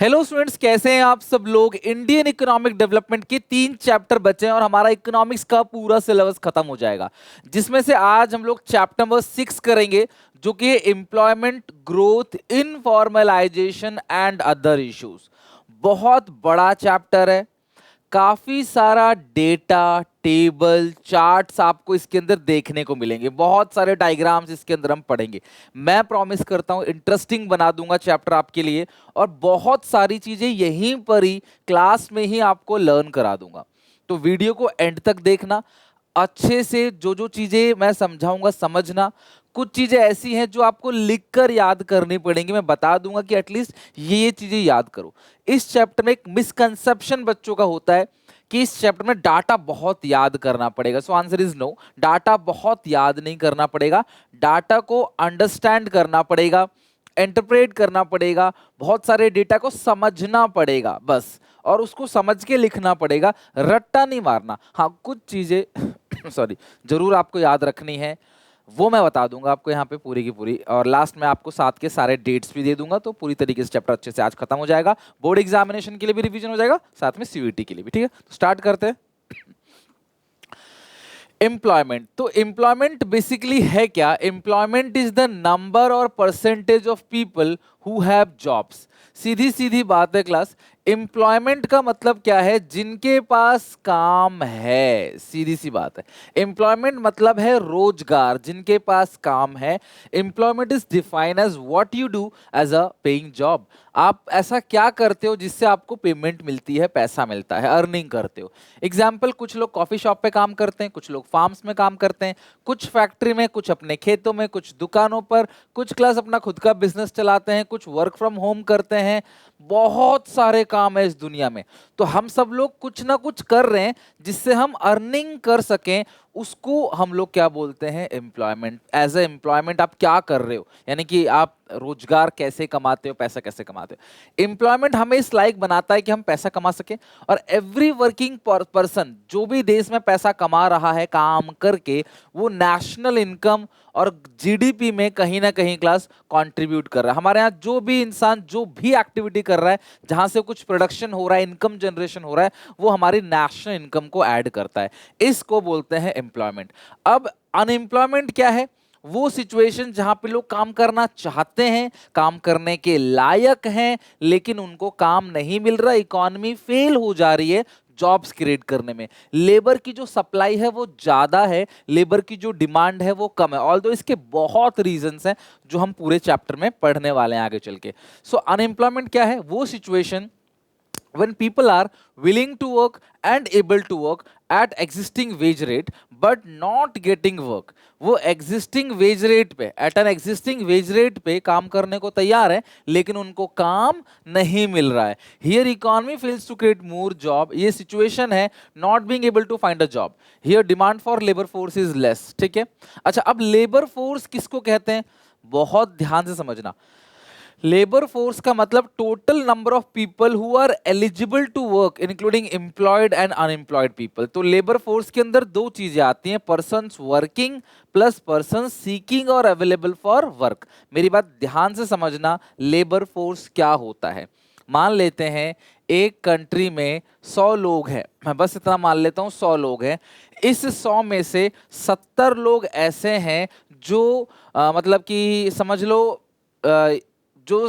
Hello students, कैसे हैं आप सब लोग। इंडियन इकोनॉमिक डेवलपमेंट के 3 चैप्टर बचे हैं और हमारा इकोनॉमिक्स का पूरा सिलेबस खत्म हो जाएगा, जिसमें से आज हम लोग चैप्टर नंबर 6 करेंगे, जो कि employment growth, informalisation and other issues. बहुत बड़ा चैप्टर है। काफी सारा डेटा, टेबल, चार्ट्स आपको इसके अंदर देखने को मिलेंगे। बहुत सारे डायग्राम्स इसके अंदर हम पढ़ेंगे। मैं प्रॉमिस करता हूं इंटरेस्टिंग बना दूंगा चैप्टर आपके लिए, और बहुत सारी चीजें यहीं पर ही क्लास में ही आपको लर्न करा दूंगा। तो वीडियो को एंड तक देखना, अच्छे से जो जो चीजें मैं समझाऊंगा समझना। कुछ चीजें ऐसी हैं जो आपको लिखकर याद करनी पड़ेंगी, मैं बता दूंगा कि एटलीस्ट ये चीजें याद करो। इस चैप्टर में एक मिसकंसेप्शन बच्चों का होता है कि इस चैप्टर में डाटा बहुत याद करना पड़ेगा। So answer is no, data बहुत याद नहीं करना पड़ेगा। डाटा को अंडरस्टैंड करना पड़ेगा, इंटरप्रेट करना पड़ेगा, बहुत सारे डेटा को समझना पड़ेगा बस, और उसको समझ के लिखना पड़ेगा, रट्टा नहीं मारना। हाँ, कुछ चीजें सॉरी जरूर आपको याद रखनी है, वो मैं बता दूंगा आपको यहाँ पे पूरी की पूरी, और लास्ट में आपको साथ के सारे डेट्स भी दे दूंगा। तो पूरी तरीके से चैप्टर अच्छे से आज खत्म हो जाएगा, बोर्ड एग्जामिनेशन के लिए भी रिवीजन हो जाएगा, साथ में सीयूईटी के लिए भी। ठीक है, तो स्टार्ट करते हैं। एम्प्लॉयमेंट, तो एम्प्लॉयमेंट बेसिकली है क्या? एम्प्लॉयमेंट इज द नंबर और percentage of people who have jobs. सीधी सीधी बात है क्लास। एम्प्लॉयमेंट का मतलब क्या है? जिनके पास काम है, सीधी सी बात है। एम्प्लॉयमेंट मतलब है रोजगार, जिनके पास काम है। Employment is defined as what you do as a paying job. आप ऐसा क्या करते हो जिससे आपको पेमेंट मिलती है, पैसा मिलता है, अर्निंग करते हो। एग्जाम्पल, कुछ लोग कॉफी शॉप पे काम करते हैं, कुछ लोग फार्म्स में काम करते हैं, कुछ फैक्ट्री में, कुछ अपने खेतों में, कुछ दुकानों पर, कुछ क्लास अपना खुद का बिजनेस चलाते हैं, कुछ वर्क फ्रॉम होम करते हैं। बहुत सारे काम है इस दुनिया में। तो हम सब लोग कुछ ना कुछ कर रहे हैं जिससे हम अर्निंग कर सकें। उसको हम लोग क्या बोलते हैं? एम्प्लॉयमेंट। एज ए एम्प्लॉयमेंट आप क्या कर रहे हो, यानी कि आप रोजगार कैसे कमाते हो, पैसा कैसे कमाते हो। एम्प्लॉयमेंट हमें इस लायक बनाता है कि हम पैसा कमा सके। और एवरी वर्किंग पर्सन जो भी देश में पैसा कमा रहा है काम करके, वो नेशनल इनकम और जीडीपी में कहीं ना कहीं क्लास कंट्रीब्यूट कर रहा है। हमारे यहाँ जो भी इंसान जो भी एक्टिविटी कर रहा है, जहां से कुछ प्रोडक्शन हो रहा है, इनकम जनरेशन हो रहा है, वो हमारी नेशनल इनकम को ऐड करता है। इसको बोलते हैं एम्प्लॉयमेंट। अब अनएम्प्लॉयमेंट क्या है? वो सिचुएशन जहां पे लोग काम करना चाहते हैं, काम करने के लायक हैं, लेकिन उनको काम नहीं मिल रहा, इकोनॉमी फेल हो जा रही है जॉब्स क्रिएट करने में। लेबर की जो सप्लाई है वो ज्यादा है, लेबर की जो डिमांड है वो कम है। ऑल्दो इसके बहुत रीजंस हैं जो हम पूरे चैप्टर में पढ़ने वाले हैं आगे चल के। सो अनएम्प्लॉयमेंट क्या है? वो situation when people are willing to work and able to work at existing wage rate but not getting work। वो existing wage rate पे, at an existing wage rate पे काम करने को तैयार है, लेकिन उनको काम नहीं मिल रहा है। Here economy fails to create more job। ये situation है not being able to find a job। Here demand for labor force is less। ठीक है, अच्छा, अब labor force किसको कहते हैं? बहुत ध्यान से समझना। लेबर फोर्स का मतलब total number of people who are eligible to work including employed and unemployed people. तो लेबर फोर्स के अंदर दो चीजें आती हैं, persons working plus persons seeking और अवेलेबल फॉर वर्क। मेरी बात ध्यान से समझना, लेबर फोर्स क्या होता है। मान लेते हैं एक कंट्री में 100 लोग हैं, मैं बस इतना मान लेता हूं 100 लोग हैं। इस 100 में से 70 लोग ऐसे हैं जो मतलब कि समझ लो जो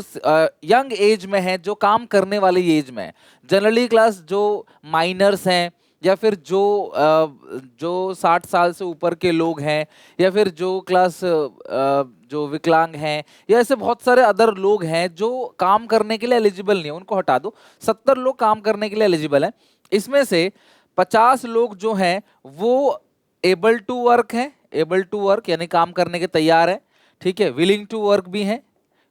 यंग एज में है, जो काम करने वाली एज में है। जनरली क्लास जो माइनर्स हैं, या फिर जो 60 साल से ऊपर के लोग हैं, या फिर जो क्लास जो विकलांग हैं, या ऐसे बहुत सारे अदर लोग हैं जो काम करने के लिए एलिजिबल नहीं है, उनको हटा दो। 70 लोग काम करने के लिए एलिजिबल हैं। इसमें से 50 लोग जो हैं वो एबल टू वर्क हैं, एबल टू वर्क यानी काम करने के तैयार है। ठीक है, विलिंग टू वर्क भी हैं,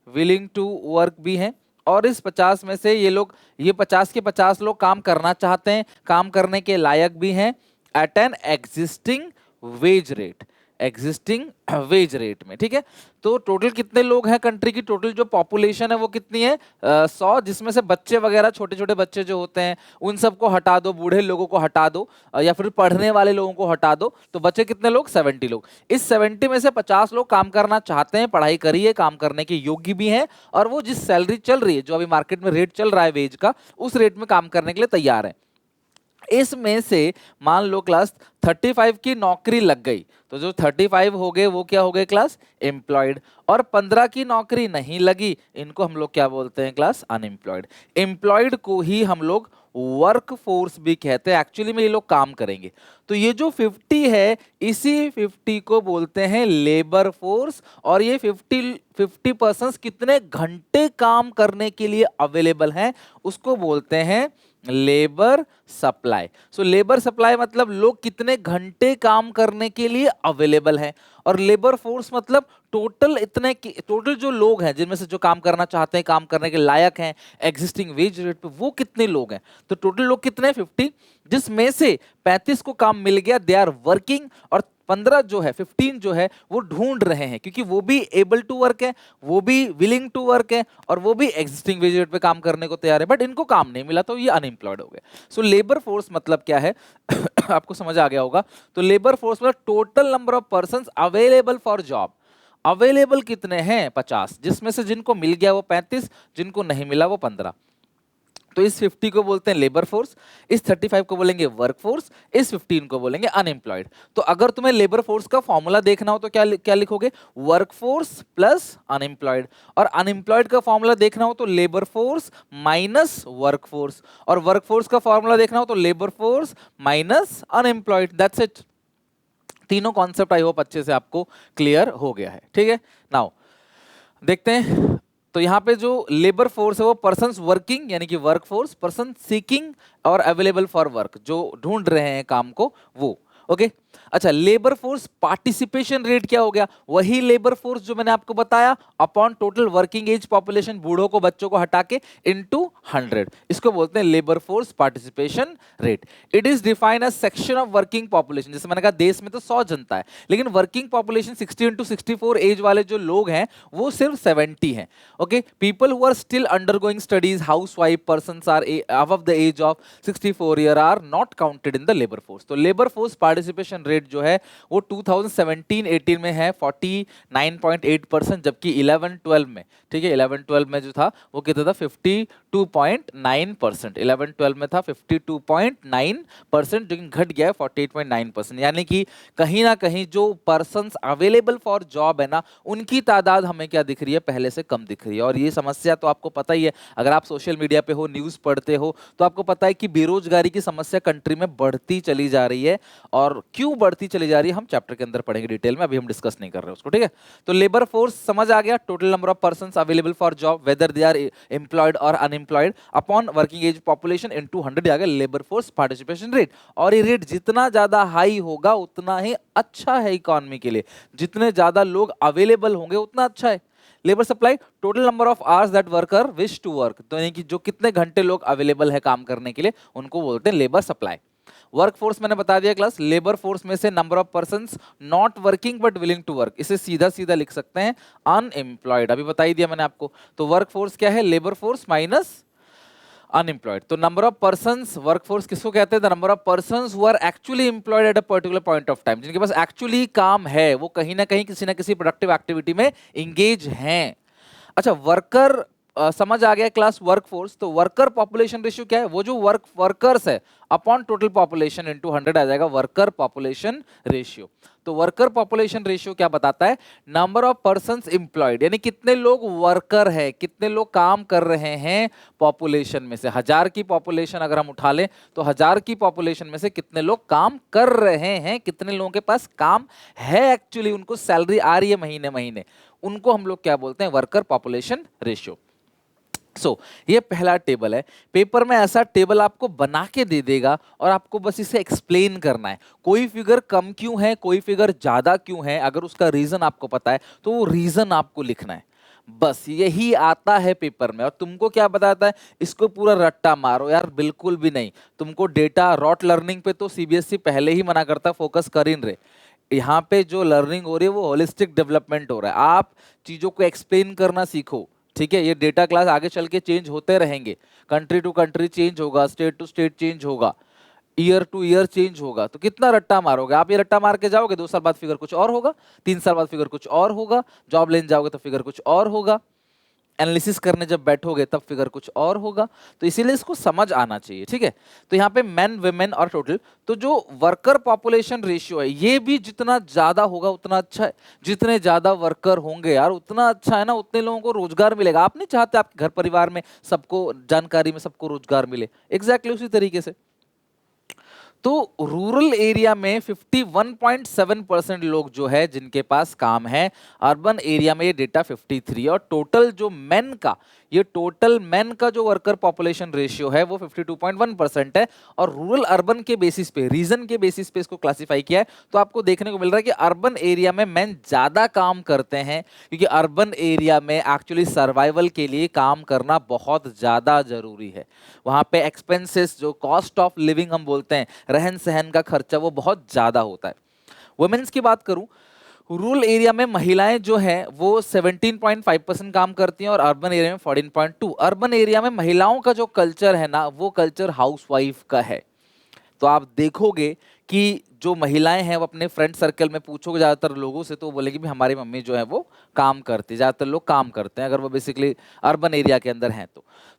विलिंग टू वर्क भी हैं। और इस 50 में से ये 50 के 50 लोग काम करना चाहते हैं, काम करने के लायक भी हैं, at an existing wage rate. Existing wage rate में, ठीक है। तो टोटल कितने लोग हैं कंट्री की, टोटल जो पॉपुलेशन है वो कितनी है, 100, जिसमें से बच्चे वगैरह छोटे छोटे बच्चे जो होते हैं उन सबको हटा दो, बूढ़े लोगों को हटा दो, या फिर पढ़ने वाले लोगों को हटा दो, तो बचे कितने लोग, 70 लोग। इस 70 में से 50 लोग काम करना चाहते हैं, पढ़ाई करिए, काम करने के योग्य भी हैं, और वो जिस सैलरी चल रही है, जो अभी मार्केट में रेट चल रहा है वेज का, उस रेट में काम करने के लिए तैयार है। इसमें से मान लो क्लास 35 की नौकरी लग गई, तो जो 35 हो गए वो क्या हो गए क्लास, एम्प्लॉयड। और 15 की नौकरी नहीं लगी, इनको हम लोग क्या बोलते हैं क्लास, अनएम्प्लॉयड। एम्प्लॉयड को ही हम लोग वर्क फोर्स भी कहते हैं, एक्चुअली में ये लोग काम करेंगे। तो ये जो 50 है, इसी 50 को बोलते हैं लेबर फोर्स। और ये 50 पर्सन्स कितने घंटे काम करने के लिए अवेलेबल हैं, उसको बोलते हैं labour supply. So labour supply मतलब लोग कितने घंटे काम करने के लिए अवेलेबल हैं, और लेबर फोर्स मतलब टोटल इतने, टोटल जो लोग हैं जिनमें से जो काम करना चाहते हैं, काम करने के लायक हैं एग्जिस्टिंग वेज रेट पे, वो कितने लोग हैं। तो टोटल लोग कितने हैं, 50, जिसमें से 35 को काम मिल गया, दे आर वर्किंग, और 15 जो है, 15 जो है वो ढूंढ रहे हैं, क्योंकि वो भी एबल टू वर्क है, वो भी विलिंग टू वर्क है, और वो भी एग्जिस्टिंग वेज रेट पे काम करने को तैयार है, बट इनको काम नहीं मिला, तो ये अनएम्प्लॉयड हो गए। सो लेबर फोर्स मतलब क्या है आपको समझ आ गया होगा। तो लेबर फोर्स मतलब total number of persons available for job. Available कितने हैं, 50, जिसमें से जिनको मिल गया वो 35, जिनको नहीं मिला वो 15। तो इस 50 को बोलते हैं लेबर फोर्स, इस 35 को बोलेंगे वर्क फोर्स, इस 15 को बोलेंगे अनएम्प्लॉयड। तो अगर तुम्हें लेबर फोर्स का फॉर्मूला देखना हो तो क्या क्या लिखोगे, वर्क फोर्स प्लस अनएम्प्लॉयड। और अनएम्प्लॉयड का फॉर्मूला देखना हो तो labour force minus work force, और वर्क फोर्स का फॉर्मूला देखना हो तो labour force minus unemployed. That's it. तीनों कॉन्सेप्ट आई होप अच्छे से आपको क्लियर हो गया है, ठीक है। नाउ देखते हैं, तो यहाँ पे जो लेबर फोर्स है वो पर्सन्स वर्किंग यानी कि वर्क फोर्स, पर्सन सीकिंग और अवेलेबल फॉर वर्क, जो ढूंढ रहे हैं काम को, वो ओके। अच्छा, लेबर फोर्स पार्टिसिपेशन रेट क्या हो गया, वही लेबर फोर्स जो मैंने आपको बताया upon total working age population, बूढ़ों को बच्चों को हटा के, इनटू 100, इसको बोलते हैं labour force participation rate. It is defined as section of working population. जैसे मैंने कहा देश में तो 100 जनता है, लेकिन वर्किंग पॉपुलेशन 60 इंटू 64 एज वाले जो लोग हैं वो सिर्फ 70 हैं। Okay, people who are still undergoing studies, house wife person are above the age of 64 year are not counted in the labour force. तो लेबर फोर्स पार्टिसिपेशन रेट जो है वो 2017-18 में है 49.8%, जबकि 11-12 में, ठीक है, 11-12 में जो था वो कितना था, 52.9%। 11-12 में था 52.9%, जो कि घट गया है 48.9%। यानी कि कहीं ना कहीं जो पर्सन्स अवेलेबल फॉर जॉब है ना, उनकी तादाद हमें क्या दिख रही है, पहले से कम दिख रही है। और ये समस्या तो आपको पता ही है, अगर आप सोशल मीडिया पे हो, न्यूज़ पढ़ते हो, तो आपको पता है कि बेरोजगारी की समस्या कंट्री में बढ़ती चली जा रही है। और क्यों बढ़ती चली जा रही है हम चैप्टर के अंदर पढ़ेंगे डिटेल में, अभी हम डिस्कस नहीं कर रहे उसको, ठीक है। तो लेबर फोर्स समझ आ गया, total number of persons available for job whether they are employed और unemployed upon working age population into 100 आ गया लेबर फोर्स पार्टिसिपेशन रेट। और ये रेट जितना ज्यादा हाई होगा उतना ही अच्छा है इकोनॉमी के लिए, जितने ज्यादा लोग अवेलेबल होंगे उतना अच्छा है। Labour supply, total number of hours that worker wish to work, तो यानी कि जो कितने घंटे लोग अवेलेबल है काम करने के लिए, उनको बोलते हैं लेबर सप्लाई। वर्क फोर्स मैंने बता दिया क्लास, लेबर फोर्स में से number of persons not working but willing to work, इसे सीधा सीधा लिख सकते हैं अनएम्प्लॉयड, अभी बता ही दिया मैंने आपको। तो वर्क फोर्स क्या है, लेबर फोर्स माइनस अनएम्प्लॉयड। तो number of persons, work force किसको कहते हैं, the number of persons who are actually employed at a particular point of time, जिनके पास एक्चुअली काम है, वो कहीं ना किसी प्रोडक्टिव एक्टिविटी में इंगेज हैं। अच्छा, वर्कर समझ आ गया क्लास, वर्कफोर्स। तो वर्कर पॉपुलेशन रेशियो क्या है, वो जो वर्कर्स है अपॉन टोटल पॉपुलेशन इनटू 100 आ जाएगा वर्कर पॉपुलेशन रेशियो। तो वर्कर पॉपुलेशन रेशियो क्या बताता है, नंबर ऑफ पर्संस एम्प्लॉयड, यानी कितने लोग वर्कर है, कितने लोग काम कर रहे हैं पॉपुलेशन में से। 1000 की पॉपुलेशन अगर हम उठा लें तो 1000 की पॉपुलेशन में से कितने लोग काम कर रहे हैं, कितने लोगों के पास काम है, एक्चुअली उनको सैलरी आ रही है महीने महीने, उनको हम लोग क्या बोलते हैं, वर्कर पॉपुलेशन रेशियो। ये पहला टेबल है, पेपर में ऐसा टेबल आपको बना के दे देगा और आपको बस इसे एक्सप्लेन करना है, कोई फिगर कम क्यों है, कोई फिगर ज्यादा क्यों है, अगर उसका रीजन आपको पता है तो वो रीजन आपको लिखना है, बस यही आता है पेपर में। और तुमको क्या बताता है, इसको पूरा रट्टा मारो यार, बिल्कुल भी नहीं। तुमको डेटा रॉट लर्निंग पे तो सीबीएसई पहले ही मना करता, फोकस कर ही नहीं रहे। यहाँ पे जो लर्निंग हो रही है वो होलिस्टिक डेवलपमेंट हो रहा है। आप चीजों को एक्सप्लेन करना सीखो, ठीक है। ये डेटा क्लास आगे चल के चेंज होते रहेंगे, कंट्री टू कंट्री चेंज होगा, स्टेट टू स्टेट चेंज होगा, ईयर टू ईयर चेंज होगा। तो कितना रट्टा मारोगे आप? ये रट्टा मार के जाओगे, 2 साल बाद फिगर कुछ और होगा, 3 साल बाद फिगर कुछ और होगा, जॉब लेने जाओगे तो फिगर कुछ और होगा, एनालिसिस करने जब बैठोगे तब फिगर कुछ और होगा। तो इसीलिए इसको समझ आना चाहिए, ठीक है। तो यहाँ पे मेन वुमेन और टोटल, तो जो वर्कर पॉपुलेशन रेशियो है ये भी जितना ज्यादा होगा उतना अच्छा है। जितने ज्यादा वर्कर होंगे यार उतना अच्छा है ना, उतने लोगों को रोजगार मिलेगा। आप नहीं चाहते आपके घर परिवार में सबको जानकारी में सबको रोजगार मिले? एग्जैक्टली उसी तरीके से। तो रूरल एरिया में 51.7% लोग जो है जिनके पास काम है, अर्बन एरिया में ये डेटा 53। और टोटल जो मेन का, ये टोटल मेन का जो वर्कर पॉपुलेशन रेशियो है वो 52.1% है। और रूरल अर्बन के बेसिस पे, रीजन के बेसिस पे इसको क्लासिफाई किया है। तो आपको देखने को मिल रहा है कि अर्बन एरिया में मेन ज्यादा काम करते हैं, क्योंकि अर्बन एरिया में एक्चुअली सर्वाइवल के लिए काम करना बहुत ज्यादा जरूरी है। वहां पे एक्सपेंसेस, जो कॉस्ट ऑफ लिविंग हम बोलते हैं, रहन सहन का खर्चा, वो बहुत ज्यादा होता है। वुमेन्स की बात करूं, रूरल एरिया में महिलाएं जो हैं वो 17.5% काम करती हैं और अर्बन एरिया में 14.2। अर्बन एरिया में महिलाओं का जो कल्चर है ना, वो कल्चर हाउसवाइफ का है। तो आप देखोगे कि जो महिलाएं हैं वो अपने फ्रेंड सर्कल में पूछोगे ज्यादातर लोगों से, तो वो बोलेगी भी हमारी मम्मी जो है वो काम करती है। ज्यादातर लोग काम करते हैं अगर वो बेसिकली अर्बन एरिया के अंदर हैं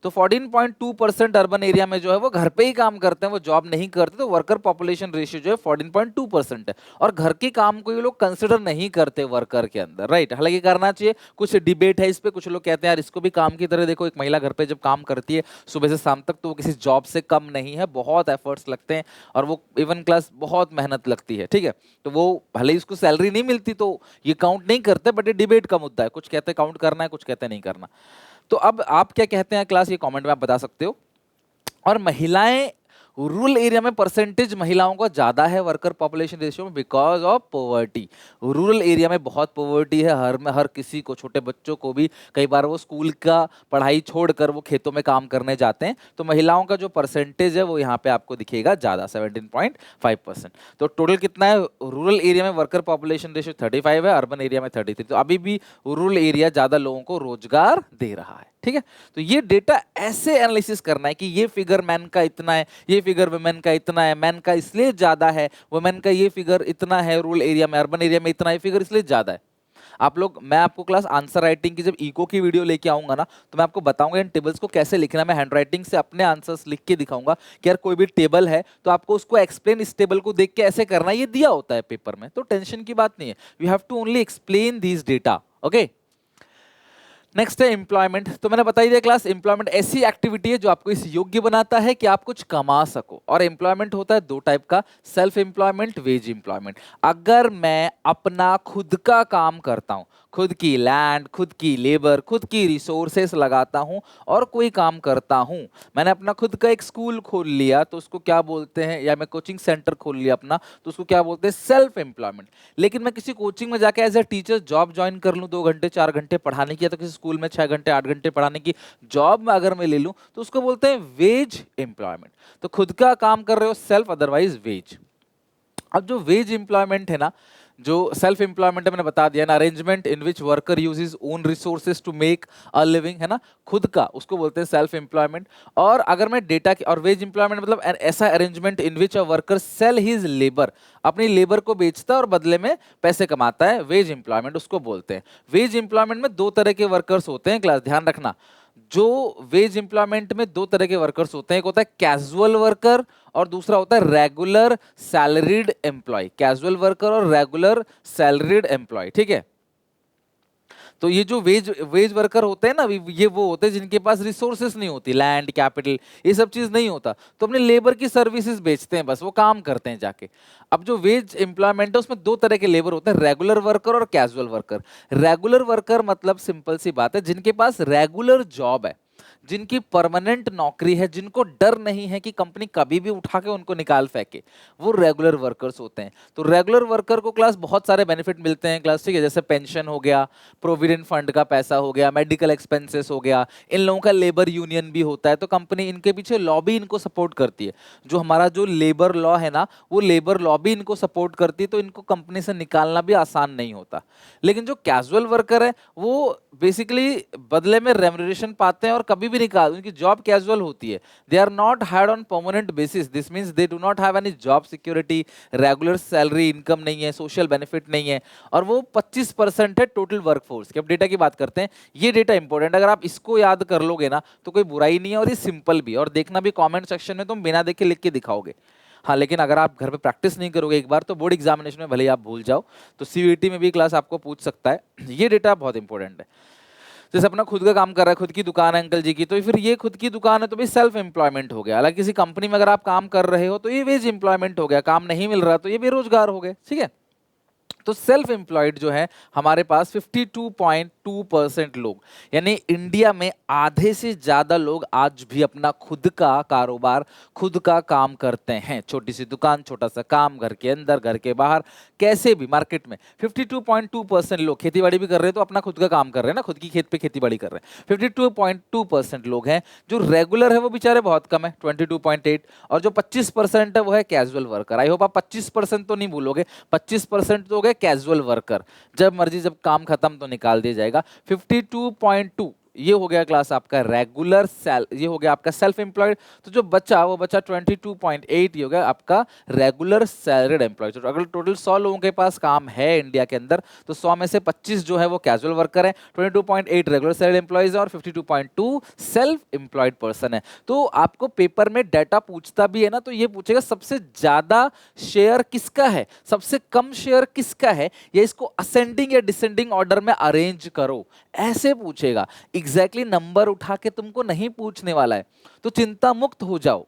तो 14.2% अर्बन एरिया में जो है वो घर पे ही काम करते हैं, वो जॉब नहीं करते। तो वर्कर पॉपुलेशन रेशियो जो है 14.2% है। और घर के काम को ये लोग कंसिडर नहीं करते वर्कर के अंदर, राइट। हालांकि करना चाहिए, कुछ डिबेट है इस पे, कुछ लोग कहते हैं यार इसको भी काम की तरह देखो। एक महिला घर पे जब काम करती है सुबह से शाम तक, तो वो किसी जॉब से कम नहीं है, बहुत एफर्ट्स लगते हैं और वो इवन क्लास बहुत मेहनत लगती है, ठीक है। तो वो भले ही उसको सैलरी नहीं मिलती तो ये काउंट नहीं करते, बट ये डिबेट का मुद्दा है। कुछ कहते हैं काउंट करना है, कुछ कहते हैं नहीं करना। तो अब आप क्या कहते हैं क्लास, ये कमेंट में आप बता सकते हो। और महिलाएं, रूरल एरिया में परसेंटेज महिलाओं का ज्यादा है वर्कर पॉपुलेशन रेशियो में, because of poverty. Rural area में बहुत पॉवर्टी है, हर किसी को, छोटे बच्चों को भी कई बार वो स्कूल का पढ़ाई छोड़कर वो खेतों में काम करने जाते हैं। तो महिलाओं का जो परसेंटेज है वो यहाँ पे आपको दिखेगा ज्यादा, 17.5%। तो टोटल कितना है? रूरल एरिया में वर्कर पॉपुलेशन रेशियो 35 है, अर्बन एरिया में 33। तो अभी भी रूरल एरिया ज्यादा लोगों को रोजगार दे रहा है, ठीक है। तो ये डेटा ऐसे एनालिसिस करना है कि ये फिगर मैन का इतना है, ये फिगर वुमेन का इतना है, मैन का इसलिए ज्यादा है, वुमेन का ये फिगर इतना है रूरल एरिया में, अर्बन एरिया में इतना है, फिगर इसलिए ज्यादा है। आप लोग, मैं आपको क्लास आंसर राइटिंग की जब इको की वीडियो लेके आऊंगा ना, तो मैं आपको बताऊंगा इन टेबल्स को कैसे लिखना है। मैं हैंड राइटिंग से अपने आंसर्स लिख के दिखाऊंगा कि यार कोई भी टेबल है तो आपको उसको एक्सप्लेन इस टेबल को देख के ऐसे करना है, ये दिया होता है पेपर में, तो टेंशन की बात नहीं है। You have to only explain these data, okay. Next है एम्प्लॉयमेंट। तो मैंने बता ही दिया क्लास, एम्प्लॉयमेंट ऐसी एक्टिविटी है जो आपको इस योग्य बनाता है कि आप कुछ कमा सको। और एम्प्लॉयमेंट होता है 2 टाइप का, सेल्फ एम्प्लॉयमेंट, वेज एम्प्लॉयमेंट। अगर मैं अपना खुद का काम करता हूं, खुद की लैंड, खुद की लेबर, खुद की रिसोर्सेस लगाता हूं और कोई काम करता हूं, मैंने अपना खुद का एक स्कूल खोल लिया तो उसको क्या बोलते हैं, या मैं कोचिंग सेंटर खोल लिया अपना तो उसको क्या बोलते हैं, सेल्फ एम्प्लॉयमेंट। लेकिन मैं किसी कोचिंग में जाके as a teacher job join कर लूं 2 घंटे 4 घंटे पढ़ाने की, या तो किसी स्कूल में 6 घंटे 8 घंटे पढ़ाने की जॉब में अगर मैं ले लूं तो उसको बोलते हैं वेज एम्प्लॉयमेंट। तो खुद का काम कर रहे हो सेल्फ, अदरवाइज वेज। अब जो वेज एम्प्लॉयमेंट है ना, जो सेल्फ एम्प्लॉयमेंट है, मैंने बता दिया ना, arrangement in which worker uses own resources to make a living, है ना, खुद का, उसको बोलते हैं सेल्फ एम्प्लॉयमेंट। और अगर मैं डेटा की, और वेज एम्प्लॉयमेंट मतलब ऐसा arrangement in which a worker sell his labour, अपनी लेबर को बेचता है और बदले में पैसे कमाता है, वेज एम्प्लॉयमेंट उसको बोलते हैं। वेज एम्प्लॉयमेंट में 2 तरह के वर्कर्स होते हैं क्लास, ध्यान रखना। जो वेज एम्प्लॉयमेंट में 2 तरह के वर्कर्स होते हैं, एक होता है कैजुअल वर्कर और दूसरा होता है regular salaried employee. Casual worker और रेगुलर सैलरीड एम्प्लॉय, ठीक है। तो ये जो वेज वर्कर होते हैं ना, ये वो होते हैं जिनके पास रिसोर्सेस नहीं होती, लैंड, कैपिटल, ये सब चीज नहीं होता, तो अपने लेबर की सर्विसेज बेचते हैं, बस वो काम करते हैं जाके। अब जो वेज एम्प्लॉयमेंट है उसमें 2 तरह के लेबर होते हैं, रेगुलर वर्कर और कैजुअल वर्कर। रेगुलर वर्कर मतलब सिंपल सी बात है, जिनके पास रेगुलर जॉब है, जिनकी परमानेंट नौकरी है, जिनको डर नहीं है कि कंपनी कभी भी उठा के उनको निकाल फेंके, वो रेगुलर वर्कर्स होते हैं। तो रेगुलर वर्कर को क्लास बहुत सारे बेनिफिट मिलते हैं क्लास, ठीक है, जैसे पेंशन हो गया, प्रोविडेंट फंड का पैसा हो गया, मेडिकल एक्सपेंसेस हो गया, इन लोगों का लेबर यूनियन भी होता है, तो कंपनी इनके पीछे लॉबी इनको सपोर्ट करती है। जो हमारा जो लेबर लॉ है ना, वो लेबर लॉबी इनको सपोर्ट करती है, तो इनको कंपनी से निकालना भी आसान नहीं होता। लेकिन जो कैजुअल वर्कर है वो बेसिकली बदले में रेम्यूनरेशन पाते हैं और कभी भी निकाल, उनकी जॉब कैजुअल होती है। They are not hired on permanent basis, this means they do not have any job security, regular salary income नहीं है, सोशल बेनिफिट नहीं है, और वो 25% है टोटल वर्कफोर्स की। अब डेटा की बात करते हैं, ये डेटा इंपॉर्टेंट, अगर आप इसको याद कर लोगे ना तो कोई बुराई नहीं है, और ये सिंपल भी, और देखना भी कमेंट सेक्शन में तुम बिना देखे लिख के दिखाओगे। हाँ, लेकिन अगर आप घर पे प्रैक्टिस नहीं करोगे एक बार, तो बोर्ड एग्जामिनेशन में भले ही आप भूल जाओ, तो सीयूईटी में भी क्लास आपको पूछ सकता है। ये डेटा बहुत इंपॉर्टेंट है। जैसे अपना खुद का काम कर रहा है, खुद की दुकान है अंकल जी की, तो फिर ये खुद की दुकान है तो भी सेल्फ एम्प्लॉयमेंट हो गया। हालांकि किसी कंपनी में अगर आप काम कर रहे हो तो ये वेज एम्प्लॉयमेंट हो गया, काम नहीं मिल रहा तो ये बेरोजगार हो गए, ठीक है। तो सेल्फ एम्प्लॉयड जो है हमारे पास 52.2% लोग, यानी इंडिया में आधे से ज्यादा लोग आज भी अपना खुद का कारोबार, खुद का काम करते हैं। छोटी सी दुकान, छोटा सा काम, घर के अंदर, घर के बाहर, कैसे भी मार्केट में 52.2% लोग खेतीबाड़ी भी कर रहे हैं, तो अपना खुद का काम कर रहे हैं ना, खुद की खेत पे खेतीबाड़ी कर रहे हैं। 52.2% लोग हैं। जो रेगुलर है वो बेचारे बहुत कम है, 22.8, और जो 25% है वो है कैजुअल वर्कर। आई होप आप 25% तो नहीं भूलोगे, 25% तो हो गए कैजुअल वर्कर, जब मर्जी जब काम खत्म तो निकाल दिया जाएगा। 52.2 ये हो गया क्लास आपका रेगुलर ये हो गया आपका सेल्फ एम्प्लॉयड। तो जो बचा वो बचा 22.8, ये हो गया आपका रेगुलर सैलरीड एम्प्लॉयड। तो अगर टोटल 100 लोगों के पास काम है इंडिया के अंदर, तो 100 में से 25 जो है वो कैजुअल वर्कर है, 22.8 रेगुलर सैलरीड एम्प्लॉयज है, और 52.2 सेल्फ एम्प्लॉयड पर्सन है। तो आपको पेपर में डाटा पूछता भी है ना, तो ये पूछेगा सबसे ज्यादा शेयर किसका है, सबसे कम शेयर किसका है, या इसको असेंडिंग या डिसेंडिंग ऑर्डर में अरेंज करो, ऐसे पूछेगा। एग्जैक्टली नंबर उठा के तुमको नहीं पूछने वाला है, तो चिंता मुक्त हो जाओ।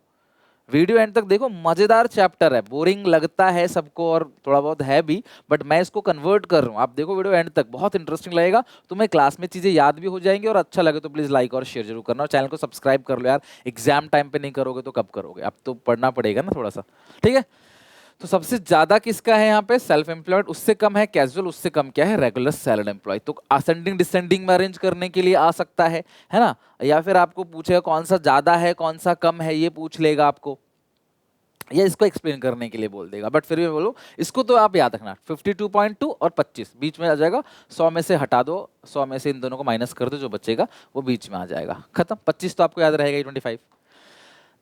वीडियो एंड तक देखो, मजेदार चैप्टर है, बोरिंग लगता है सबको और थोड़ा बहुत है भी, बट मैं इसको कन्वर्ट कर रहा हूं। आप देखो वीडियो एंड तक, बहुत इंटरेस्टिंग लगेगा, तुम्हें क्लास में चीजें याद भी हो जाएंगी, और अच्छा लगे तो प्लीज लाइक और शेयर जरूर करना, और चैनल को सब्सक्राइब कर लो यार। एग्जाम टाइम पे नहीं करोगे तो कब करोगे, अब तो पढ़ना पड़ेगा ना थोड़ा सा, ठीक है। तो सबसे ज्यादा किसका है यहाँ पे, सेल्फ एम्प्लॉयड, उससे कम है कैजुअल, उससे कम क्या है, रेगुलर सैलरीड एम्प्लॉय। तो असेंडिंग डिसेंडिंग में अरेंज करने के लिए आ सकता है ना, या फिर आपको पूछेगा कौन सा ज्यादा है कौन सा कम है, ये पूछ लेगा आपको, या इसको एक्सप्लेन करने के लिए बोल देगा। बट फिर भी बोलो, इसको तो आप याद रखना, 52.2 और 25 बीच में आ जाएगा। 100 में से हटा दो, 100 में से इन दोनों को माइनस कर दो, जो बचेगा वो बीच में आ जाएगा, खत्म। 25 तो आपको याद रहेगा, 25,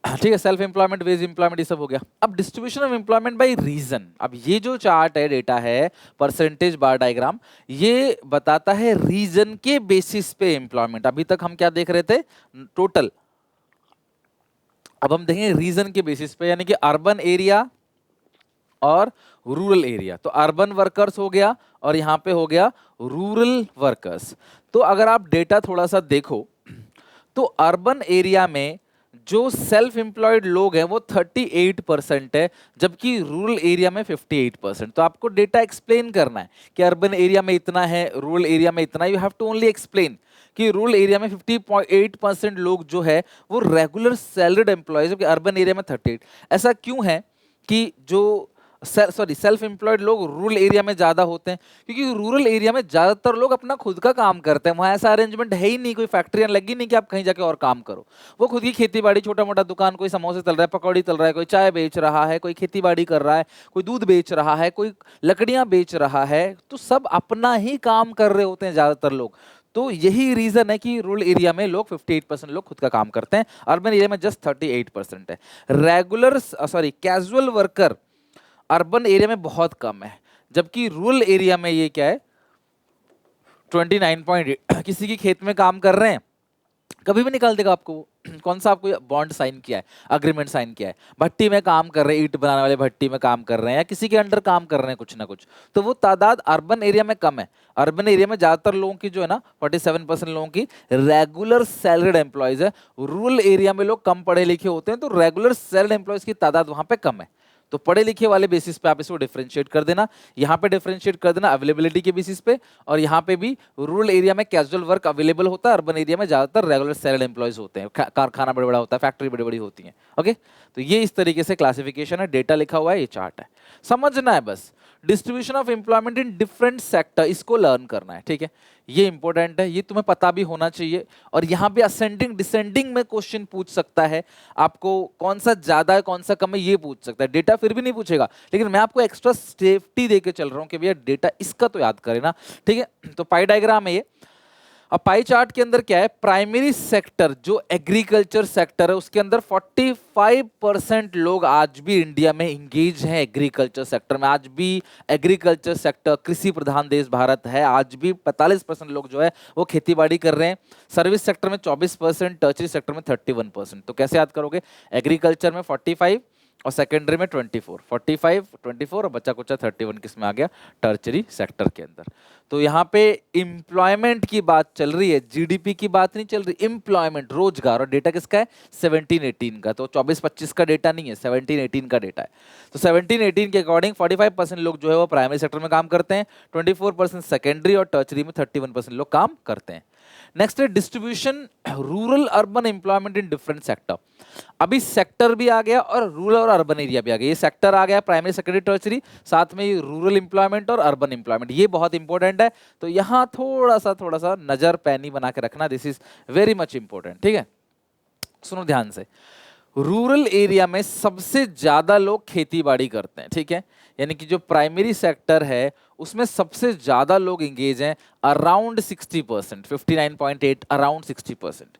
ठीक है। सेल्फ एम्प्लॉयमेंट, वेज एम्प्लॉयमेंट, ये सब हो गया। अब distribution of employment by region. अब ये जो चार्ट है, डेटा है, परसेंटेज बार डायग्राम, ये बताता है रीजन के बेसिस पे एम्प्लॉयमेंट। अभी तक हम क्या देख रहे थे, टोटल, अब हम देखेंगे रीजन के बेसिस पे, यानी कि अर्बन एरिया और रूरल एरिया। तो अर्बन वर्कर्स हो गया, और यहां पे हो गया रूरल वर्कर्स। तो अगर आप डेटा थोड़ा सा देखो, तो अर्बन एरिया में जो सेल्फ एम्प्लॉयड लोग हैं वो 38% है, जबकि रूरल एरिया में 58%। तो आपको डेटा एक्सप्लेन करना है कि अर्बन एरिया में इतना है, रूरल एरिया में इतना। You have to only explain कि रूरल एरिया में 50.8% लोग जो है वो रेगुलर सैलरीड एम्प्लॉयज, जबकि अर्बन एरिया में 38। ऐसा क्यों है कि जो सेल्फ एम्प्लॉयड लोग रूरल एरिया में ज्यादा होते हैं, क्योंकि रूरल एरिया में ज्यादातर लोग अपना खुद का काम करते हैं, वहां ऐसा अरेंजमेंट है ही नहीं, कोई फैक्ट्रियां लगी नहीं कि आप कहीं जाके और काम करो। वो खुद की खेती बाड़ी, छोटा मोटा दुकान, कोई समोसे चल रहा है, पकौड़ी चल रहा है, कोई चाय बेच रहा है, कोई खेती बाड़ी कर रहा है, कोई दूध बेच रहा है, कोई लकड़ियां बेच रहा है, तो सब अपना ही काम कर रहे होते हैं ज्यादातर लोग। तो यही रीजन है कि रूरल एरिया में लोग 58% लोग खुद का काम करते हैं, अर्बन एरिया में जस्ट 38% है। कैजुअल वर्कर अर्बन एरिया में बहुत कम है, जबकि रूरल एरिया में ये क्या है, 29.8। किसी की खेत में काम कर रहे हैं, कभी भी निकाल देगा आपको। कौन सा आपको बॉन्ड साइन किया है, अग्रीमेंट साइन किया है, भट्टी में काम कर रहे हैं, ईंट बनाने वाले भट्टी में काम कर रहे हैं, या किसी के अंडर काम कर रहे हैं कुछ ना कुछ, तो वो तादाद अर्बन एरिया में कम है। अर्बन एरिया में ज्यादातर लोगों की जो है ना, 47% लोगों की रेगुलर सैलरीड एम्प्लॉयज है। रूरल एरिया में लोग कम पढ़े लिखे होते हैं, तो रेगुलर सैलरीड एम्प्लॉयज की तादाद वहां पे कम है। तो पढ़े लिखे वाले बेसिस पे आप इसको डिफरेंशिएट कर देना, यहाँ पे डिफरेंशिएट कर देना अवेलेबिलिटी के बेसिस पे, और यहाँ पे भी रूरल एरिया में कैजुअल वर्क अवेलेबल होता है, अर्बन एरिया में ज्यादातर रेगुलर सैलरी एम्प्लॉयज होते हैं, कारखाना बड़ा बड़ा होता है, फैक्ट्री बड़ी बड़ी होती है। ओके, तो ये इस तरीके से क्लासिफिकेशन है, डेटा लिखा हुआ है, ये चार्ट है, समझना है बस। Distribution of employment in different sector, इसको लर्न करना है, ठीक है, ये इंपॉर्टेंट है, ये तुम्हें पता भी होना चाहिए। और यहाँ पे असेंडिंग डिसेंडिंग में क्वेश्चन पूछ सकता है आपको, कौन सा ज्यादा है कौन सा कम है ये पूछ सकता है, डेटा फिर भी नहीं पूछेगा, लेकिन मैं आपको एक्स्ट्रा सेफ्टी दे के चल रहा हूँ कि भैया डेटा इसका तो याद करे ना, ठीक है। तो पाई डायग्राम है ये। अब पाई चार्ट के अंदर क्या है, प्राइमरी सेक्टर जो एग्रीकल्चर सेक्टर है उसके अंदर 45% लोग आज भी इंडिया में इंगेज हैं एग्रीकल्चर सेक्टर में। आज भी एग्रीकल्चर सेक्टर, कृषि प्रधान देश भारत है, आज भी 45% लोग जो है वो खेती बाड़ी कर रहे हैं। सर्विस सेक्टर में 24%, टर्चरी सेक्टर में 31%। तो कैसे याद करोगे, एग्रीकल्चर में 45 और सेकेंडरी में 24, 45 24 और बच्चा कुचा 31 किस में आ गया, टर्चरी सेक्टर के अंदर। तो यहाँ पे एम्प्लॉयमेंट की बात चल रही है, जीडीपी की बात नहीं चल रही, एम्प्लॉयमेंट रोजगार, और डेटा किसका है 17-18 का, तो 24-25 का डेटा नहीं है, 17-18 का डेटा है। तो 17-18 के अकॉर्डिंग 45% लोग जो है वो प्राइमरी सेक्टर में काम करते हैं, 24% सेकेंडरी, और टर्चरी में 31% लोग काम करते हैं। नेक्स्ट है distribution rural urban employment in different sector. अभी सेक्टर भी आ गया और रूरल और अर्बन एरिया भी आ गया, ये सेक्टर आ गया प्राइमरी सेकेंडरी टर्चरी, साथ में ये रूरल एम्प्लॉयमेंट और अर्बन एम्प्लॉयमेंट, ये बहुत इंपॉर्टेंट है। तो यहाँ थोड़ा सा नजर पैनी बना के रखना, this is very much important, ठीक है। सुनो ध्यान से, रूरल एरिया में सबसे ज्यादा लोग खेती बाड़ी करते हैं, ठीक है, यानी कि जो प्राइमरी सेक्टर है उसमें सबसे ज्यादा लोग इंगेज हैं, अराउंड 60%, 59.8, अराउंड 60%।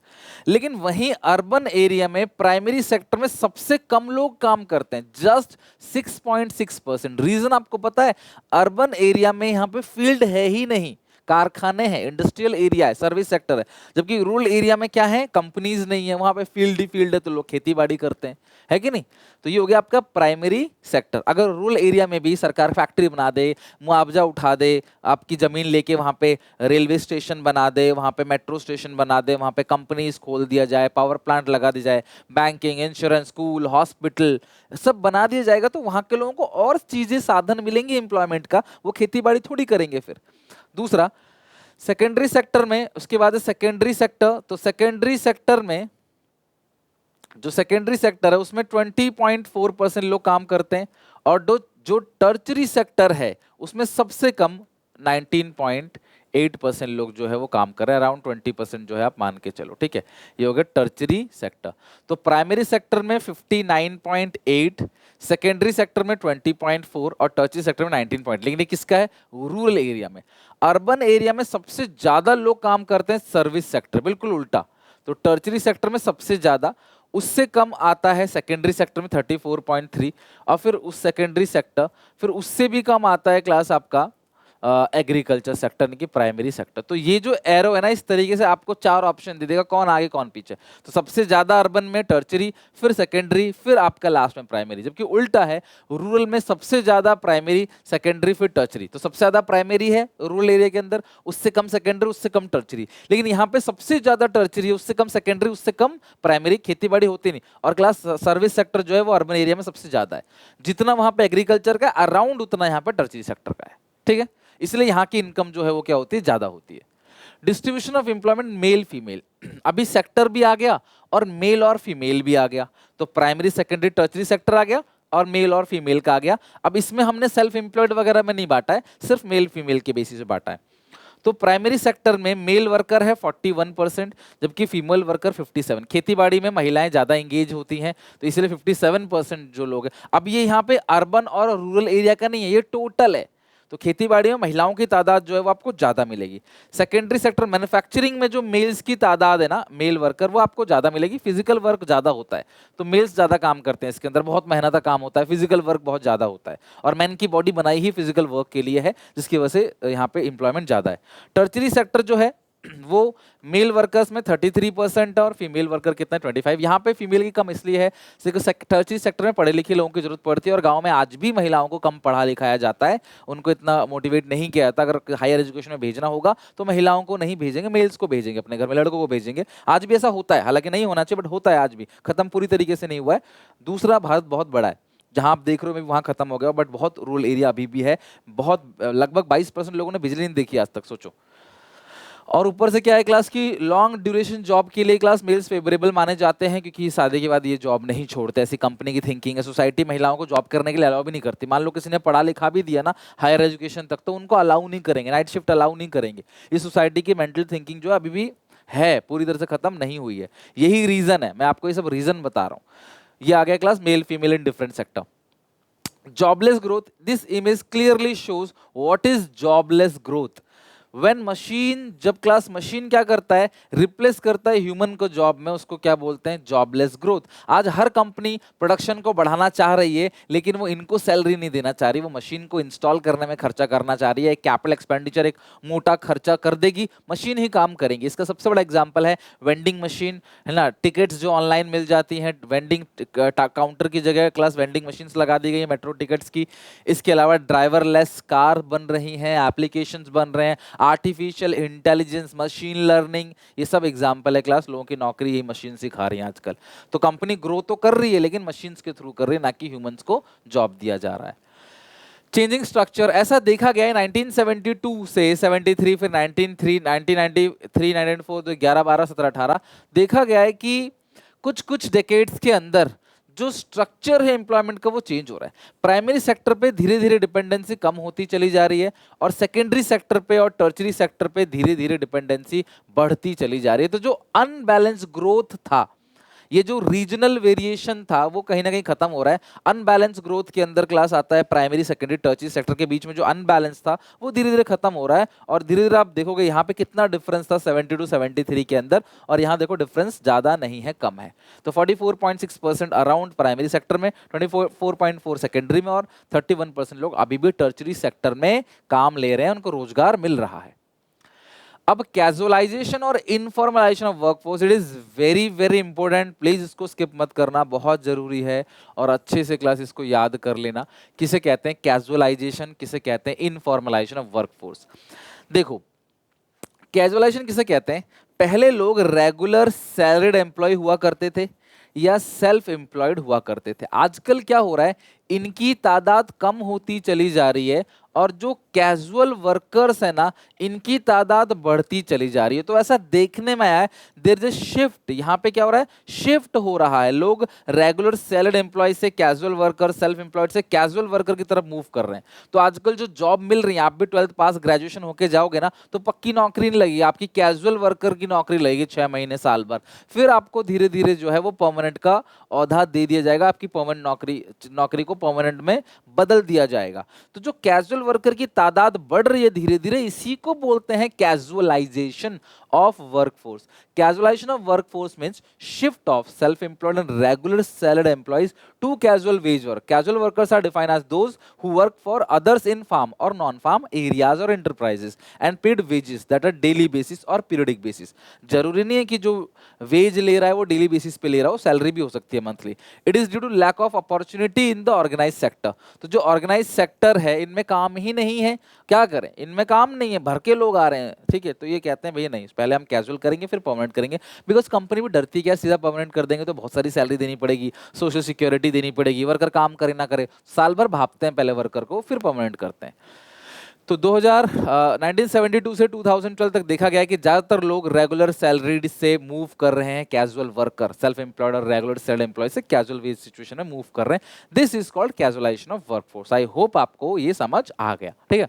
लेकिन वहीं अर्बन एरिया में प्राइमरी सेक्टर में सबसे कम लोग काम करते हैं, जस्ट 6.6%। रीजन आपको पता है, अर्बन एरिया में यहाँ पे फील्ड है ही नहीं, कारखाने हैं, इंडस्ट्रियल एरिया है, सर्विस सेक्टर है, जबकि रूरल एरिया में क्या है, कंपनीज नहीं है, वहां पे फील्ड ही फील्ड है, तो लोग खेती बाड़ी करते हैं, है कि नहीं। तो ये हो गया आपका प्राइमरी सेक्टर। अगर रूरल एरिया में भी सरकार फैक्ट्री बना दे, मुआवजा उठा दे, आपकी जमीन लेके वहां पे रेलवे स्टेशन बना दे, वहां पे मेट्रो स्टेशन बना दे, वहां पे कंपनीज खोल दिया जाए, पावर प्लांट लगा दी जाए, बैंकिंग, इंश्योरेंस, स्कूल, हॉस्पिटल सब बना दिया जाएगा, तो वहां के लोगों को और चीजें साधन मिलेंगे एम्प्लॉयमेंट का, वो खेती बाड़ी थोड़ी करेंगे फिर। दूसरा सेकेंडरी सेक्टर में, उसके बाद सेकेंडरी सेक्टर, तो सेकेंडरी सेक्टर में जो सेकेंडरी सेक्टर है उसमें 20.4% लोग काम करते हैं, और जो टर्चरी सेक्टर है उसमें सबसे कम 19.8% लोग जो है वो काम कर रहे हैं, अराउंड 20% जो है आप मान के चलो, ठीक है। ये हो गया टर्चरी सेक्टर। तो प्राइमरी सेक्टर में 59.8, सेकेंडरी सेक्टर में 20.4 और टर्चरी सेक्टर में 19 पॉइंट, लेकिन ये किसका है, रूरल एरिया में। अर्बन एरिया में सबसे ज्यादा लोग काम करते हैं सर्विस सेक्टर, बिल्कुल उल्टा। तो टर्चरी सेक्टर में सबसे ज्यादा, उससे कम आता है सेकेंडरी सेक्टर में 34.3, और फिर उस सेकेंडरी सेक्टर, फिर उससे भी कम आता है क्लास आपका एग्रीकल्चर सेक्टर यानी कि प्राइमरी सेक्टर। तो ये जो एरो है ना, इस तरीके से आपको 4 ऑप्शन दे देगा, कौन आगे कौन पीछे। तो सबसे ज्यादा अर्बन में टर्चरी, फिर सेकेंडरी, फिर आपका लास्ट में प्राइमरी, जबकि उल्टा है, रूरल में सबसे ज्यादा प्राइमरी, सेकेंडरी, फिर टर्चरी। तो सबसे ज्यादा प्राइमरी है रूरल एरिया के अंदर, उससे कम सेकेंडरी, उससे कम टर्चरी, लेकिन यहाँ पे सबसे ज्यादा टर्चरी है, उससे कम सेकेंडरी, उससे कम प्राइमरी, खेती बाड़ी होती नहीं। और क्लास सर्विस सेक्टर जो है वो अर्बन एरिया में सबसे ज्यादा है, जितना वहां पे एग्रीकल्चर का अराउंड उतना यहाँ पे टर्चरी सेक्टर का है, ठीक है। इसलिए यहाँ की इनकम जो है वो क्या होती है, ज्यादा होती है। Distribution of employment male female, अभी सेक्टर भी आ गया और मेल और फीमेल भी आ गया, तो प्राइमरी सेकेंडरी टर्चरी सेक्टर आ गया और मेल और फीमेल का आ गया। अब इसमें हमने सेल्फ एम्प्लॉयड वगैरह में नहीं बांटा है, सिर्फ मेल फीमेल के बेसिस पे बांटा है। तो प्राइमरी सेक्टर में मेल वर्कर है 41%, जबकि फीमेल वर्कर 57। खेती बाड़ी में महिलाएं ज्यादा एंगेज होती हैं, तो इसलिए 57% जो लोग हैं। अब ये यहाँ पे अर्बन और रूरल एरिया का नहीं है, ये टोटल है। तो खेती बाड़ी में महिलाओं की तादाद जो है वो आपको ज्यादा मिलेगी। सेकेंडरी सेक्टर मैन्युफैक्चरिंग में जो मेल्स की तादाद है ना, मेल वर्कर, वो आपको ज्यादा मिलेगी। फिजिकल वर्क ज्यादा होता है, तो मेल्स ज्यादा काम करते हैं इसके अंदर, बहुत मेहनत का काम होता है, फिजिकल वर्क बहुत ज्यादा होता है, और मैन की बॉडी बनाई ही फिजिकल वर्क के लिए है, जिसकी वजह से यहाँ पे एम्प्लॉयमेंट ज्यादा है। टर्चरी सेक्टर जो है वो मेल वर्कर्स में 33% और फीमेल वर्कर कितना 25। यहाँ पे फीमेल की कम इसलिए है क्योंकि टर्चरी सेक्टर में पढ़े लिखे लोगों की जरूरत पड़ती है, और गांव में आज भी महिलाओं को कम पढ़ा लिखाया जाता है, उनको इतना मोटिवेट नहीं किया जाता। अगर हायर एजुकेशन में भेजना होगा तो महिलाओं को नहीं भेजेंगे, मेल्स को भेजेंगे, अपने घर में लड़कों को भेजेंगे। आज भी ऐसा होता है, हालांकि नहीं होना चाहिए बट होता है आज भी, खत्म पूरी तरीके से नहीं हुआ है। दूसरा, भारत बहुत बड़ा है, जहां आप देख रहे हो वहां खत्म हो गया, बट बहुत रूरल एरिया अभी भी है। बहुत लगभग 22% लोगों ने बिजली नहीं देखी आज तक, सोचो। और ऊपर से क्या है क्लास की, लॉन्ग ड्यूरेशन जॉब के लिए क्लास मेल्स फेवरेबल माने जाते हैं, क्योंकि शादी के बाद ये जॉब नहीं छोड़ते, ऐसी कंपनी की थिंकिंग है। सोसाइटी महिलाओं को जॉब करने के लिए अलाउ भी नहीं करती। मान लो किसी ने पढ़ा लिखा भी दिया ना हायर एजुकेशन तक, तो उनको अलाउ नहीं करेंगे, नाइट शिफ्ट अलाउ नहीं करेंगे। इस सोसाइटी की मेंटल थिंकिंग जो है अभी भी है, पूरी तरह से खत्म नहीं हुई है। यही रीजन है, मैं आपको ये सब रीजन बता रहा हूँ। ये आ गया class male female in different sector. Jobless growth, this image clearly shows what is jobless growth. When machine, जब क्लास मशीन क्या करता है, रिप्लेस करता है ह्यूमन को जॉब में, उसको क्या बोलते हैं, जॉबलेस ग्रोथ। आज हर कंपनी प्रोडक्शन को बढ़ाना चाह रही है, लेकिन वो इनको सैलरी नहीं देना चाह रही, वो मशीन को इंस्टॉल करने में खर्चा करना चाह रही है। एक कैपिटल एक्सपेंडिचर, एक मोटा खर्चा कर देगी, मशीन ही काम करेंगी। इसका सबसे बड़ा एग्जाम्पल है वेंडिंग मशीन, है ना। टिकट्स जो ऑनलाइन मिल जाती हैं, वेंडिंग काउंटर की जगह क्लास वेंडिंग मशीन्स लगा दी गई है मेट्रो टिकट्स की। इसके अलावा ड्राइवरलेस कार बन रही हैं, एप्लीकेशंस बन रहे हैं, आर्टिफिशियल इंटेलिजेंस, मशीन लर्निंग, ये सब एग्जाम्पल है क्लास। लोगों की नौकरी ये मशीन सिखा रही है आजकल। तो कंपनी ग्रो तो कर रही है, लेकिन मशीन्स के थ्रू कर रही है, ना कि ह्यूमंस को जॉब दिया जा रहा है। चेंजिंग स्ट्रक्चर, ऐसा देखा गया है 1972 से 73, फिर 1993, 1993, 1994, तो 11, 12, 17, 18, देखा गया है कि कुछ कुछ डेकेड्स के अंदर जो स्ट्रक्चर है एम्प्लॉयमेंट का वो चेंज हो रहा है। प्राइमरी सेक्टर पे धीरे धीरे डिपेंडेंसी कम होती चली जा रही है, और सेकेंडरी सेक्टर पे और टर्चरी सेक्टर पे धीरे धीरे डिपेंडेंसी बढ़ती चली जा रही है। तो जो अनबैलेंस ग्रोथ था, ये जो रीजनल वेरिएशन था, वो कहीं ना कहीं खत्म हो रहा है। अनबैलेंस ग्रोथ के अंदर क्लास आता है प्राइमरी सेकेंडरी टर्चरी सेक्टर के बीच में जो अनबैलेंस था वो धीरे धीरे खत्म हो रहा है। और धीरे धीरे आप देखोगे यहाँ पे कितना डिफरेंस था 70 टू 73 के अंदर, और यहाँ देखो डिफरेंस ज्यादा नहीं है, कम है। तो 44.6% अराउंड प्राइमरी सेक्टर में, 24.4 सेकेंडरी में, और 31% लोग अभी भी टर्चरी सेक्टर में काम ले रहे हैं, उनको रोजगार मिल रहा है। अब कैजुअलाइजेशन और informalisation of workforce, it is very very important, please इसको स्किप मत करना, बहुत जरूरी है, और अच्छे से क्लास इसको याद कर लेना। किसे कहते हैं कैजुअलाइजेशन, किसे कहते हैं इनफॉर्मलाइजेशन ऑफ वर्कफोर्स। देखो, कैजुअलाइजेशन किसे कहते हैं, पहले लोग रेगुलर सैलरीड एम्प्लॉय हुआ करते थे या सेल्फ एम्प्लॉयड हुआ करते थे। आजकल क्या हो रहा है, इनकी तादाद कम होती चली जा रही है, और जो कैजुअल वर्कर्स है ना, इनकी तादाद बढ़ती चली जा रही है। तो ऐसा देखने में आया है, देयर इज अ शिफ्ट। यहाँ पे क्या हो रहा है, शिफ्ट हो रहा है, लोग रेगुलर सैलरीड एम्प्लॉय से कैजुअल वर्कर, सेल्फ एम्प्लॉयड से कैजुअल वर्कर की तरफ मूव कर रहे हैं। तो आजकल जो जॉब मिल रही है, आप भी 12th पास ग्रेजुएशन होके जाओगे ना, तो पक्की नौकरी नहीं लगेगी, आपकी कैजुअल वर्कर की नौकरी लगेगी 6 महीने साल भर, फिर आपको धीरे धीरे जो है वो परमानेंट का औहदा दे दिया जाएगा, आपकी परमानेंट नौकरी को परमानेंट में बदल दिया जाएगा। तो जो कैजुअल वर्कर की तादाद बढ़ रही है धीरे धीरे, इसी को बोलते हैं casualisation of workforce. Casualisation of workforce means shift of self employed and regular salaried employees to casual wage work. Casual workers are defined as those who work for others in farm और non farm areas और enterprises and paid wages that are daily basis और periodic basis. जरूरी नहीं है कि जो veg ले रहा है वो डेली बेसिस पे ले रहा हो, सैलरी भी हो सकती है monthly. It is due to lack of opportunity in the organise sector. तो जो ऑर्गेनाइज सेक्टर है, इनमें काम ही नहीं है, क्या करें, इनमें काम नहीं है, भर के लोग आ रहे हैं, ठीक है। तो ये कहते हैं भैया नहीं, पहले हम कैजुअल करेंगे फिर परमानेंट करेंगे, बिकॉज कंपनी भी डरती क्या, सीधा परमानेंट कर देंगे तो बहुत सारी सैलरी देनी पड़ेगी, सोशल सिक्योरिटी देनी पड़ेगी, वर्कर काम करे ना करे, साल भर भापते हैं पहले वर्कर को, फिर परमानेंट करते हैं। तो 1972 से 2012 तक देखा गया कि ज्यादातर लोग रेगुलर सैलरीड से मूव कर रहे हैं कैजुअल वर्कर, सेल्फ एम्प्लॉयड और रेगुलर सैलरी एम्प्लॉय से कैजुअल वेज सिचुएशन में मूव कर रहे हैं। This is called casualisation of workforce. I hope आपको ये समझ आ गया, ठीक है।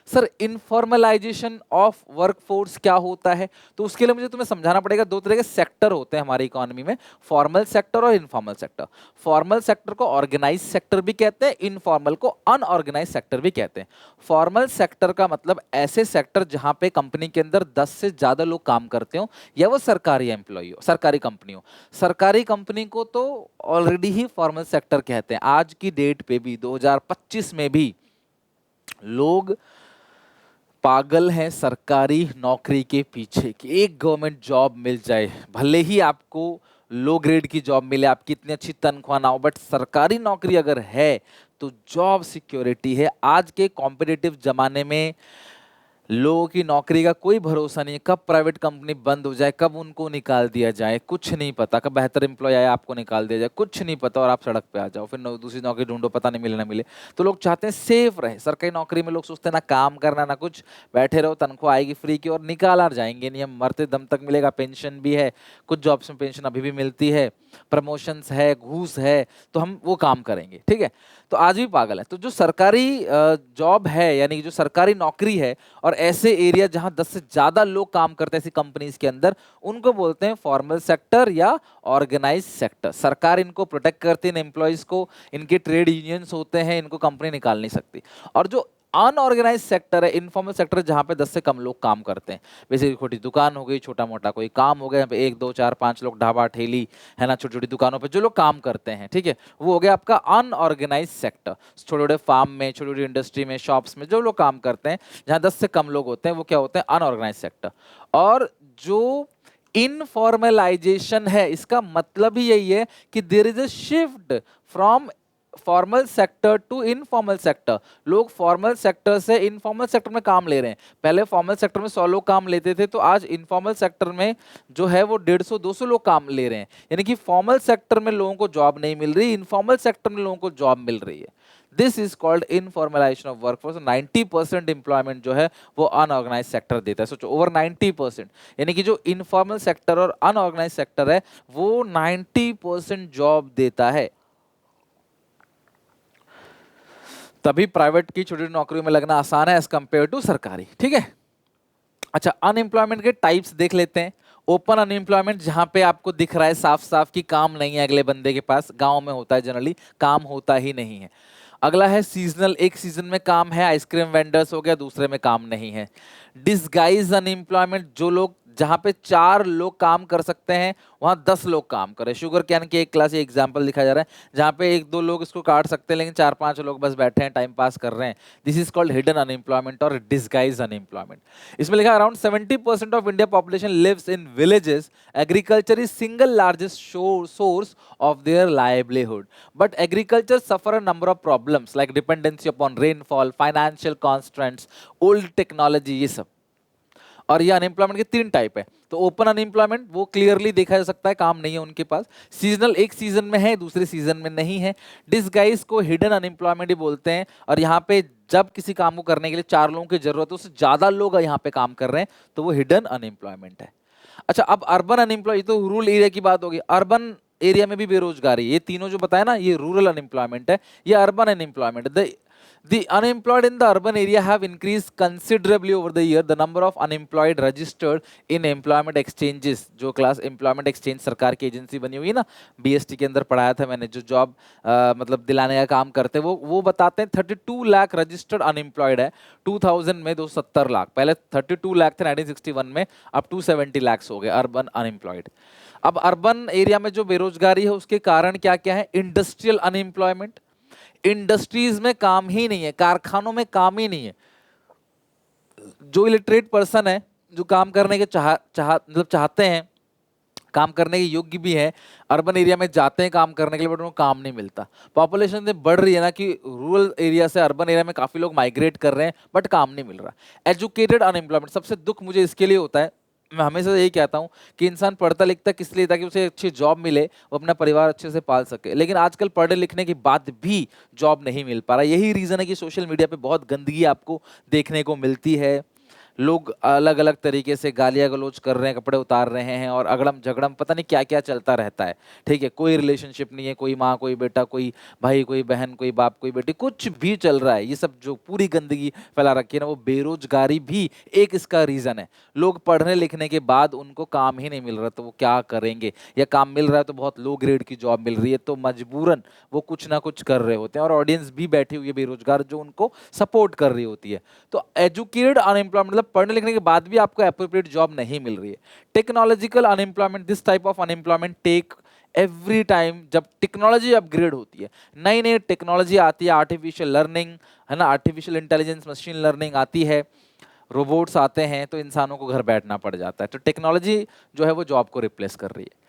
सर, इनफॉर्मलाइजेशन ऑफ वर्कफोर्स क्या होता है, तो उसके लिए मुझे तुम्हें समझाना पड़ेगा। दो तरह के सेक्टर होते हैं हमारी इकोनॉमी में, फॉर्मल सेक्टर और इनफॉर्मल सेक्टर। फॉर्मल सेक्टर को ऑर्गेनाइज सेक्टर भी कहते हैं, इनफॉर्मल को अनऑर्गेनाइज सेक्टर भी कहते हैं। फॉर्मल सेक्टर का मतलब ऐसे सेक्टर जहां पे कंपनी के अंदर 10 से ज्यादा लोग काम करते हो, या वो सरकारी एम्प्लॉय हो, सरकारी कंपनी हो। सरकारी कंपनी को तो ऑलरेडी ही फॉर्मल सेक्टर कहते हैं। आज की डेट पे भी 2025 में भी लोग पागल हैं सरकारी नौकरी के पीछे कि एक गवर्नमेंट जॉब मिल जाए, भले ही आपको लो ग्रेड की जॉब मिले, आपकी इतनी अच्छी तनख्वाह ना हो, बट सरकारी नौकरी अगर है तो जॉब सिक्योरिटी है। आज के कॉम्पिटिटिव जमाने में लोगों की नौकरी का कोई भरोसा नहीं है, कब प्राइवेट कंपनी बंद हो जाए, कब उनको निकाल दिया जाए, कुछ नहीं पता, कब बेहतर एम्प्लॉय आए आपको निकाल दिया जाए, कुछ नहीं पता, और आप सड़क पे आ जाओ, फिर दूसरी नौकरी ढूंढो, पता नहीं मिले ना मिले। तो लोग चाहते हैं सेफ रहे। सरकारी नौकरी में लोग सोचते हैं ना काम करना ना कुछ, बैठे रहो, तनख्वाह आएगी फ्री की और निकाला जाएंगे नहीं, हम मरते दम तक मिलेगा, पेंशन भी है, कुछ जॉब्स में पेंशन अभी भी मिलती है, प्रमोशंस है, घूस है, तो हम वो काम करेंगे, ठीक है। तो आज भी पागल है। तो जो सरकारी जॉब है, यानी कि जो सरकारी नौकरी है, और ऐसे एरिया जहां 10 से ज्यादा लोग काम करते हैं ऐसी कंपनीज के अंदर, उनको बोलते हैं फॉर्मल सेक्टर या ऑर्गेनाइज सेक्टर। सरकार इनको प्रोटेक्ट करती है इन एम्प्लॉयज को, इनके ट्रेड यूनियंस होते हैं, इनको कंपनी निकाल नहीं सकती। और जो अनऑर्गेनाइज सेक्टर है, इनफॉर्मल सेक्टर, जहां पे 10 से कम लोग काम करते हैं, बेसिकली छोटी दुकान हो गई, छोटा मोटा कोई काम हो गया, यहाँ पे 1 2 4 5 लोग, ढाबा ठेली है ना, छोटी छोटी दुकानों पे जो लोग काम करते हैं, ठीक है, वो हो गया आपका अनऑर्गेनाइज सेक्टर। छोटे छोटे फार्म में, छोटी छोटी इंडस्ट्री में, शॉप्स में जो लोग काम करते हैं, जहां 10 से कम लोग होते हैं, वो क्या होते हैं, अनऑर्गेनाइज सेक्टर। और जो इनफॉर्मलाइजेशन है, इसका मतलब ही यही है कि there is a shift from formal sector to informal sector. लोग फॉर्मल सेक्टर से इनफॉर्मल सेक्टर में काम ले रहे हैं। पहले फॉर्मल सेक्टर में 100 लोग काम लेते थे, तो आज इनफॉर्मल सेक्टर में जो है वो 150 200 लोग काम ले रहे हैं। यानी कि फॉर्मल सेक्टर में लोगों को जॉब नहीं मिल रही, इनफॉर्मल सेक्टर में लोगों को जॉब मिल रही है। This is called informalisation of workforce. 90% employment जो है वो अनऑर्गेनाइज सेक्टर देता है। सोचो, ओवर 90%, यानी कि जो इनफॉर्मल सेक्टर और अनऑर्गेनाइज सेक्टर है वो 90% जॉब देता है। तभी प्राइवेट की छोटी नौकरियों में लगना आसान है एज कंपेयर टू सरकारी, ठीक है। अच्छा, अनएम्प्लॉयमेंट के टाइप्स देख लेते हैं। ओपन अनएम्प्लॉयमेंट, जहां पे आपको दिख रहा है साफ साफ कि काम नहीं है अगले बंदे के पास, गांव में होता है जनरली, काम होता ही नहीं है। अगला है सीजनल, एक सीजन में काम है, आइसक्रीम वेंडर्स हो गया, दूसरे में काम नहीं है। डिसगाइज अनएम्प्लॉयमेंट, जो लोग, जहां पे 4 लोग काम कर सकते हैं वहां 10 लोग काम कर रहे हैं। शुगर कैन की एक क्लास एग्जांपल दिखाया जा रहा है, जहां पे 1 2 लोग इसको काट सकते हैं, लेकिन 4 5 लोग बस बैठे हैं, टाइम पास कर रहे हैं। This is called hidden unemployment और डिसगाइज अनएम्प्लॉयमेंट। इसमें लिखा around 70% of India population lives in villages. Agriculture is single largest source of their livelihood, but agriculture suffer a number of problems like dependency upon rainfall, financial constraints, old technology, ये सब। और ये unemployment के 3 type है। तो open unemployment, वो clearly देखा जा सकता है काम नहीं है उनके पास। सीजनल, एक सीजन में है, दूसरे सीजन में नहीं है। डिसगाइज को हिडन अनएम्प्लॉयमेंट ही बोलते हैं। और यहाँ पे जब किसी काम को करने के लिए 4 लोगों की जरूरत है, उससे ज्यादा लोग यहाँ पे काम कर रहे हैं, तो वो हिडन अनएम्प्लॉयमेंट है। अच्छा, अब अर्बन अनएम्प्लॉय, तो रूरल एरिया की बात होगी। अर्बन एरिया में भी बेरोजगारी, ये तीनों जो बताया ना, ये रूरल अनएम्प्लॉयमेंट है, ये अर्बन अनएम्प्लॉयमेंट है। The unemployed in the urban area have increased considerably over the year. The number of unemployed registered in employment exchanges, जो क्लास एम्प्लॉयमेंट एक्सचेंज सरकार की एजेंसी बनी हुई है ना, बीएसटी के अंदर पढ़ाया था मैंने, जो जॉब मतलब दिलाने का काम करते हैं, वो बताते हैं 32 लाख रजिस्टर्ड अनएम्प्लॉयड है 2000 में। 270 लाख, पहले 32 लाख थे 1961 में, अब 270 लाख हो गए अर्बन अनएम्प्लॉयड। अब अर्बन एरिया में जो बेरोजगारी है उसके कारण क्या क्या है? इंडस्ट्रियल अनएम्प्लॉयमेंट, इंडस्ट्रीज में काम ही नहीं है, कारखानों में काम ही नहीं है। जो इलिटरेट पर्सन है, जो काम करने के मतलब चाहते हैं, काम करने के योग्य भी है, अर्बन एरिया में जाते हैं काम करने के लिए, बट उनको काम नहीं मिलता। पॉपुलेशन में बढ़ रही है ना, कि रूरल एरिया से अर्बन एरिया में काफी लोग माइग्रेट कर रहे हैं, बट काम नहीं मिल रहा। एजुकेटेड अनएम्प्लॉयमेंट, सबसे दुख मुझे इसके लिए होता है। मैं हमेशा यही कहता हूं कि इंसान पढ़ता लिखता किस लिए, ताकि उसे अच्छी जॉब मिले, वो अपना परिवार अच्छे से पाल सके। लेकिन आजकल पढ़े लिखने के बाद भी जॉब नहीं मिल पा रहा। यही रीजन है कि सोशल मीडिया पे बहुत गंदगी आपको देखने को मिलती है। लोग अलग अलग तरीके से गालियां गलौज कर रहे हैं, कपड़े उतार रहे हैं, और अगड़म झगड़म पता नहीं क्या क्या चलता रहता है, ठीक है। कोई रिलेशनशिप नहीं है, कोई माँ कोई बेटा, कोई भाई कोई बहन, कोई बाप कोई बेटी, कुछ भी चल रहा है। ये सब जो पूरी गंदगी फैला रखी है ना, वो बेरोजगारी भी एक इसका रीजन है। लोग पढ़ने लिखने के बाद उनको काम ही नहीं मिल रहा, तो वो क्या करेंगे? या काम मिल रहा है तो बहुत लो ग्रेड की जॉब मिल रही है, तो मजबूरन वो कुछ ना कुछ कर रहे होते हैं, और ऑडियंस भी बैठी हुई है बेरोजगार, जो उनको सपोर्ट कर रही होती है। तो एजुकेटेड अनएम्प्लॉयमेंट मतलब पढ़ने लिखने के बाद भी आपको एप्रोप्रिएट जॉब नहीं मिल रही है। Technological unemployment, this type of unemployment take every time, जब टेक्नोलॉजी अपग्रेड होती है, नई नई टेक्नोलॉजी आती है, आर्टिफिशियल लर्निंग है ना, आर्टिफिशियल इंटेलिजेंस, मशीन लर्निंग आती है, रोबोट्स आते हैं, तो इंसानों को घर बैठना पड़ जाता है। तो टेक्नोलॉजी जो है वो जॉब को रिप्लेस कर रही है।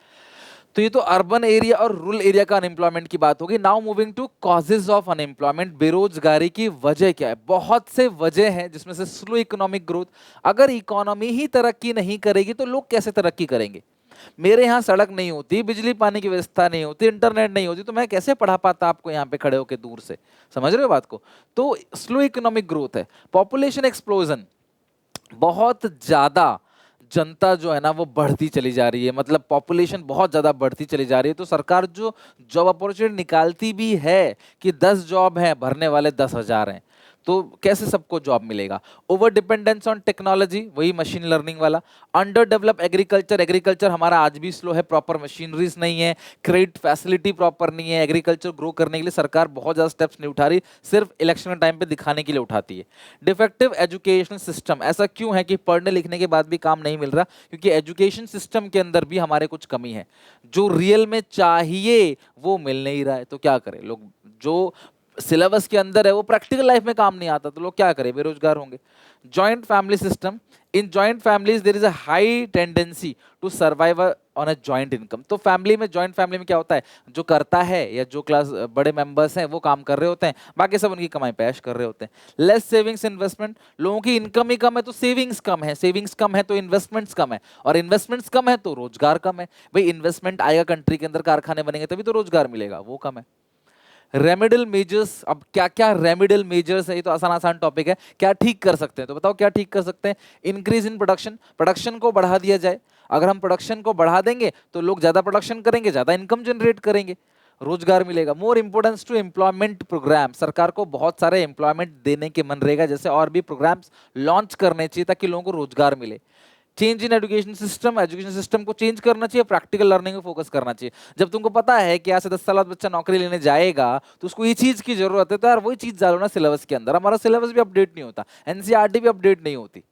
तो ये तो अर्बन एरिया और रूरल एरिया का अनएम्प्लॉयमेंट की बात होगी। Now moving to causes of unemployment, बेरोजगारी की वजह क्या है? बहुत से वजह हैं, जिसमें से स्लो इकोनॉमिक ग्रोथ। अगर इकोनॉमी ही तरक्की नहीं करेगी तो लोग कैसे तरक्की करेंगे? मेरे यहाँ सड़क नहीं होती, बिजली पानी की व्यवस्था नहीं होती, इंटरनेट नहीं होती, तो मैं कैसे पढ़ा पाता आपको यहाँ पे खड़े होकर दूर से? समझ रहे हो बात को? तो स्लो इकोनॉमिक ग्रोथ है। पॉपुलेशन एक्सप्लोजन, बहुत ज्यादा जनता जो है ना वो बढ़ती चली जा रही है, मतलब पॉपुलेशन बहुत ज्यादा बढ़ती चली जा रही है। तो सरकार जो जॉब अपॉर्चुनिटी निकालती भी है कि 10 जॉब है, भरने वाले 10,000 हैं, तो कैसे सबको जॉब मिलेगा? ओवर डिपेंडेंस ऑन टेक्नोलॉजी, वही मशीन लर्निंग वाला। अंडर डेवलप एग्रीकल्चर, एग्रीकल्चर हमारा आज भी स्लो है, प्रॉपर मशीनरीज नहीं है, क्रेडिट फैसिलिटी प्रॉपर नहीं है। एग्रीकल्चर ग्रो करने के लिए सरकार बहुत ज्यादा स्टेप्स नहीं उठा रही, सिर्फ इलेक्शन के टाइम पे दिखाने के लिए उठाती है। डिफेक्टिव एजुकेशन सिस्टम, ऐसा क्यों है कि पढ़ने लिखने के बाद भी काम नहीं मिल रहा? क्योंकि एजुकेशन सिस्टम के अंदर भी हमारे कुछ कमी है, जो रियल में चाहिए वो मिल नहीं रहा है। तो क्या करें लोग? जो सिलेबस के अंदर है वो प्रैक्टिकल लाइफ में काम नहीं आता, तो लोग क्या करें? बेरोजगार होंगे। Joint family system, in joint families there is a high tendency to survive on a joint income. तो फैमिली में, जॉइंट फैमिली में क्या होता है, जो करता है या जो क्लास बड़े मेंबर्स हैं वो काम कर रहे होते हैं, बाकी सब उनकी कमाई पे ऐश कर रहे होते हैं। लेस सेविंग्स इन्वेस्टमेंट, लोगों की इनकम ही कम है तो सेविंग्स कम है, सेविंग्स कम है तो इन्वेस्टमेंट्स कम है, और इन्वेस्टमेंट्स कम है तो रोजगार कम है। भाई इन्वेस्टमेंट आएगा, कंट्री के अंदर कारखाने बनेंगे तभी तो रोजगार मिलेगा, वो कम है। रेमेडियल मेजर्स, अब क्या क्या रेमेडियल मेजर्स है? ये तो आसान आसान टॉपिक है। क्या ठीक कर सकते हैं? तो बताओ क्या ठीक कर सकते हैं? इंक्रीज इन प्रोडक्शन, प्रोडक्शन को बढ़ा दिया जाए। अगर हम प्रोडक्शन को बढ़ा देंगे तो लोग ज्यादा प्रोडक्शन करेंगे, ज्यादा इनकम जनरेट करेंगे, रोजगार मिलेगा। मोर इंपोर्टेंस टू एम्प्लॉयमेंट प्रोग्राम, सरकार को बहुत सारे एम्प्लॉयमेंट देने के मनरेगा जैसे और भी प्रोग्राम्स लॉन्च करने चाहिए ताकि लोगों को रोजगार मिले। Change in education system, education system को चेंज करना चाहिए, प्रैक्टिकल लर्निंग में फोकस करना चाहिए। जब तुमको पता है कि आज से 10 साल बाद बच्चा नौकरी लेने जाएगा तो उसको ये चीज की जरूरत है, तो यार वही चीज डालो ना सिलेबस के अंदर। हमारा सिलेबस भी अपडेट नहीं होता, एनसीईआरटी भी अपडेट नहीं होती।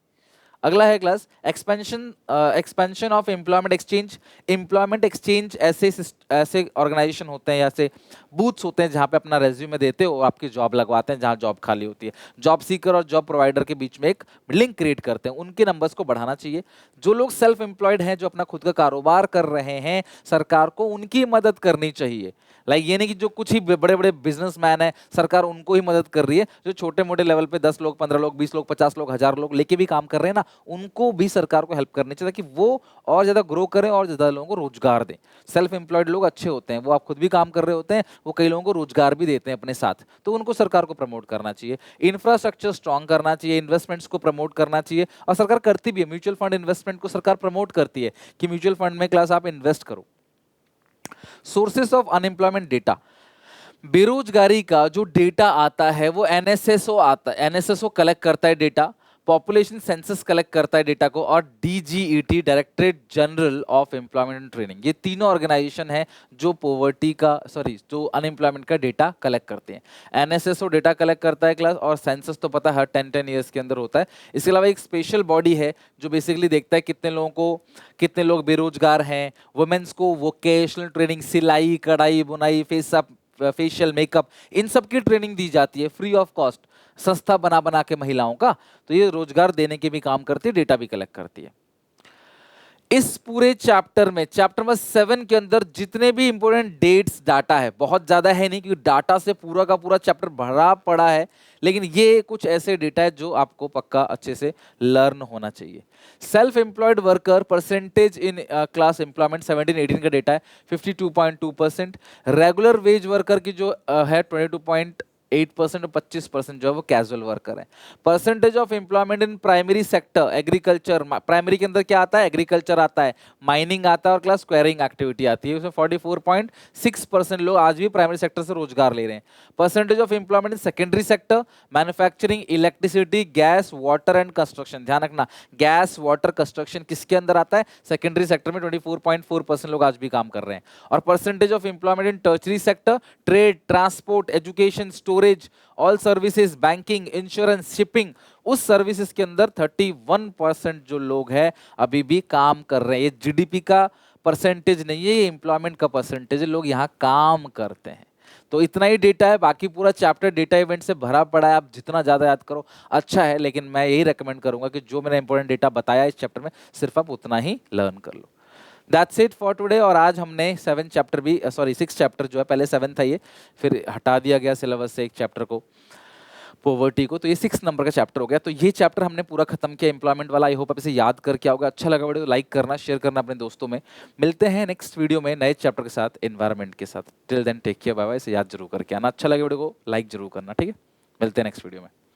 अगला है class expansion, expansion of employment exchange. Employment exchange ऐसे ऐसे ऑर्गेनाइजेशन होते हैं, ऐसे बूथ्स होते हैं जहां पे अपना रेज्यूमे देते हो, आपकी जॉब लगवाते हैं जहां जॉब खाली होती है। जॉब सीकर और जॉब प्रोवाइडर के बीच में एक लिंक क्रिएट करते हैं, उनके नंबर्स को बढ़ाना चाहिए। जो लोग सेल्फ एम्प्लॉयड हैं, जो अपना खुद का कारोबार कर रहे हैं, सरकार को उनकी मदद करनी चाहिए। लाइक ये नहीं कि जो कुछ ही बड़े बड़े बिजनेसमैन है सरकार उनको ही मदद कर रही है, जो छोटे मोटे लेवल पे 10 लोग, 15 लोग, 20 लोग, 50 लोग, 1000 लोग लेके भी काम कर रहे हैं ना, उनको भी सरकार को हेल्प करनी चाहिए ताकि वो और ज्यादा ग्रो करें और ज्यादा लोगों को रोजगार दें। सेल्फ एम्प्लॉयड लोग अच्छे होते हैं, वो आप खुद भी काम कर रहे होते हैं, वो कई लोगों को रोजगार भी देते हैं अपने साथ, तो उनको सरकार को प्रमोट करना चाहिए। इंफ्रास्ट्रक्चर स्ट्रॉन्ग करना चाहिए, इन्वेस्टमेंट्स को प्रमोट करना चाहिए, और सरकार करती भी है। म्यूचुअल फंड इन्वेस्टमेंट को सरकार प्रमोट करती है कि म्यूचुअल फंड में क्लास आप इन्वेस्ट करो। सोर्सेस ऑफ अनएम्प्लॉयमेंट डेटा, बेरोजगारी का जो डेटा आता है वो एनएसएसओ आता है, एनएसएसओ कलेक्ट करता है डेटा, पॉपुलेशन सेंसस कलेक्ट करता है डेटा को, और DGET directorate general of employment and training, ये तीनों ऑर्गेनाइजेशन है जो पॉवर्टी का जो अनएम्प्लॉयमेंट का डेटा कलेक्ट करते हैं। एनएसएसओ डेटा कलेक्ट करता है क्लास, और सेंसस तो पता है हर 10-10 ईयर्स के अंदर होता है। इसके अलावा एक स्पेशल बॉडी है जो बेसिकली देखता है कितने लोगों को, कितने लोग बेरोजगार हैं। वुमेन्स को वोकेशनल ट्रेनिंग, सिलाई, कढ़ाई, बुनाई, फेशियल मेकअप, इन सब की ट्रेनिंग दी जाती है फ्री ऑफ कॉस्ट, संस्था बना बना के महिलाओं का। तो ये रोजगार देने के भी काम करती है, डेटा भी कलेक्ट करती है। इस पूरे चैप्टर में, चैप्टर नंबर 7 के अंदर जितने भी इंपॉर्टेंट डेट्स डाटा है, बहुत ज्यादा है नहीं क्योंकि डाटा से पूरा का पूरा चैप्टर भरा पड़ा है, लेकिन ये कुछ ऐसे डेटा है जो आपको पक्का अच्छे से लर्न होना चाहिए। Self employed worker percentage in class employment 17-18 का डेटा है 52.2%। रेगुलर वेज वर्कर की जो है 22.8% और 25% जो है वो कैजुअल वर्कर है। Percentage of employment in primary sector, agriculture, primary के अंदर क्या आता है? एग्रीकल्चर आता है, माइनिंग आता है और क्लास स्क्वायरिंग एक्टिविटी आती है, उसमें 44.6% लोग आज भी प्राइमरी सेक्टर से रोजगार ले रहे हैं। Percentage of employment in secondary sector, manufacturing, electricity, gas, water and construction, ध्यान रखना गैस, वाटर, कंस्ट्रक्शन किसके अंदर आता है? सेकेंडरी सेक्टर में 24.4% लोग आज भी काम कर रहे हैं। और percentage of employment in tertiary sector, trade, transport, education, storage, all services, banking, insurance, shipping, उस सर्विसेज के अंदर 31% जो लोग हैं अभी भी काम कर रहे हैं। ये जीडीपी का परसेंटेज नहीं है, ये एम्प्लॉयमेंट का परसेंटेज है, लोग यहाँ काम करते हैं। तो इतना ही डेटा है, बाकी पूरा चैप्टर डेटा इवेंट से भरा पड़ा है, आप जितना ज्यादा याद करो अच्छा है, लेकिन मैं यही रेकमेंड करूंगा कि जो मैंने इंपॉर्टेंट डेटा बताया इस चैप्टर में सिर्फ आप उतना ही लर्न कर लो। That's it for today. और आज हमने 7 चैप्टर भी, सॉरी 6 चैप्टर जो है, पहले 7 था ये, फिर हटा दिया गया सिलेबस से एक चैप्टर को, पॉवर्टी को, तो ये 6 नंबर का चैप्टर हो गया। तो ये चैप्टर हमने पूरा खत्म किया एम्प्लॉयमेंट वाला। आई होप आप इसे याद करके आओगे। अच्छा लगा वीडियो लाइक करना, शेयर करना अपने दोस्तों में। मिलते हैं नेक्स्ट वीडियो में नए चैप्टर के साथ, एनवायरनमेंट के साथ। Till then take care, bye bye. इसे याद जरूर करके आना। अच्छा लगे वीडियो को लाइक जरूर करना, ठीक है। मिलते हैं नेक्स्ट वीडियो में।